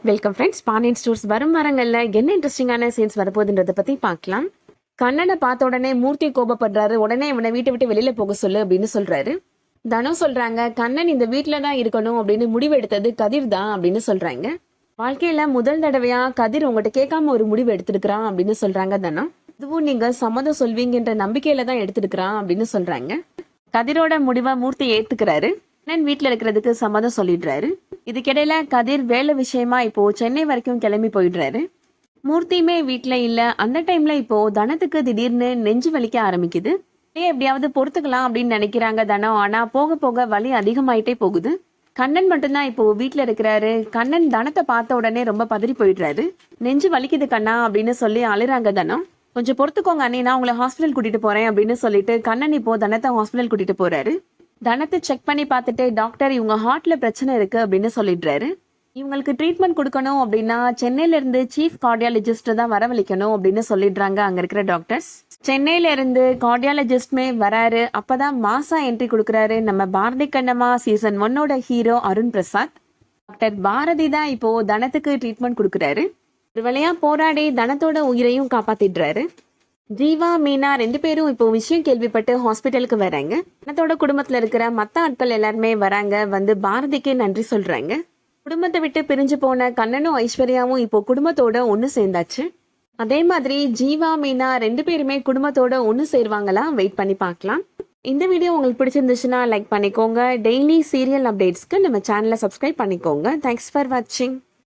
Welcome friends. Pandian stores வரும் வாரங்கள்ல என்ன இன்ட்ரெஸ்டிங்கான சீன்ஸ் வரப்போகுதுன்றதை பத்தி பார்க்கலாம். கண்ணனை பார்த்த உடனே மூர்த்தி கோபப்படுறாரு. உடனே இவனை வீட்டை விட்டு வெளியில போக சொல்லு அப்படின்னு சொல்றாரு. தனு சொல்றாங்க, கண்ணன் இந்த வீட்டுல தான் இருக்கணும் அப்படின்னு முடிவு எடுத்தது கதிர் தான் அப்படின்னு சொல்றாங்க. வாழ்க்கையில முதல் தடவையா கதிர் உங்ககிட்ட கேட்காம ஒரு முடிவு எடுத்திருக்கிறான் அப்படின்னு சொல்றாங்க தனம். இதுவும் நீங்க சம்மதம் சொல்வீங்கன்ற நம்பிக்கையில தான் எடுத்திருக்கிறான் அப்படின்னு சொல்றாங்க. கதிரோட முடிவை மூர்த்தி ஏத்துக்கிறாரு. கண்ணன் வீட்டுல இருக்கிறதுக்கு சம்மதம் சொல்லிடுறாரு. இதுக்கிடையில கதிர் வேலை விஷயமா இப்போ சென்னை வரைக்கும் கிளம்பி போயிடுறாரு. மூர்த்தியுமே வீட்டுல இல்ல. அந்த டைம்ல இப்போ தனத்துக்கு திடீர்னு நெஞ்சு வலிக்க ஆரம்பிக்குது. எப்படியாவது பொறுத்துக்கலாம் அப்படின்னு நினைக்கிறாங்க தனம். ஆனா போக போக வலி அதிகமாயிட்டே போகுது. கண்ணன் மட்டும்தான் இப்போ வீட்டுல இருக்கிறாரு. கண்ணன் தனத்தை பார்த்த உடனே ரொம்ப பதறி போயிடுறாரு. நெஞ்சு வலிக்குது கண்ணா அப்படின்னு சொல்லி அழுறாங்க தனம். கொஞ்சம் பொறுத்துக்கோங்க அண்ணே, நான் உங்களை ஹாஸ்பிட்டல் கூட்டிட்டு போறேன் அப்படின்னு சொல்லிட்டு கண்ணன் இப்போ தனத்தை ஹாஸ்பிட்டல் கூட்டிட்டு போறாரு. தனத்தை செக் பண்ணி பார்த்துட்டு டாக்டர் இவங்க ஹார்ட்ல பிரச்சனை இருக்கு அப்படின்னு சொல்லிடுறாரு. இவங்களுக்கு ட்ரீட்மெண்ட் கொடுக்கணும் அப்படின்னா சென்னையில இருந்து சீஃப் கார்டியாலஜிஸ்ட் தான் வரவழைக்கணும் அப்படின்னு சொல்லிடுறாங்க அங்க இருக்கிற டாக்டர்ஸ். சென்னையில இருந்து கார்டியாலஜிஸ்ட்மே வராரு. அப்பதான் மாசா என்ட்ரி கொடுக்கறாரு நம்ம Bharathi Kannamma season 1 hero Arun Prasad. Doctor Bharathi தான் இப்போ தனத்துக்கு ட்ரீட்மெண்ட் கொடுக்கறாரு. ஒரு வழியா போராடி தனத்தோட உயிரையும் காப்பாத்திடுறாரு. ஜீவா மீனா 2 பேரும் இப்போ விஷயம் கேள்விப்பட்டு ஹாஸ்பிட்டலுக்கு வராங்க. தனத்தோட குடும்பத்துல இருக்கிற மத்த ஆட்கள் எல்லாருமே வராங்க. வந்து பாரதிக்கு நன்றி சொல்றாங்க. குடும்பத்தை விட்டு பிரிஞ்சு போன கண்ணனும் ஐஸ்வர்யாவும் இப்போ குடும்பத்தோட ஒண்ணு சேர்ந்தாச்சு. அதே மாதிரி ஜீவா மீனா 2 பேருமே குடும்பத்தோட ஒண்ணு சேருவாங்களா? வெயிட் பண்ணி பார்க்கலாம். இந்த வீடியோ உங்களுக்கு பிடிச்சிருந்துச்சுன்னா லைக் பண்ணிக்கோங்க. டெய்லி சீரியல் அப்டேட்ஸ்க்கு நம்ம சேனலை சப்ஸ்கிரைப் பண்ணிக்கோங்க. தேங்க்ஸ் ஃபார் வாட்சிங்.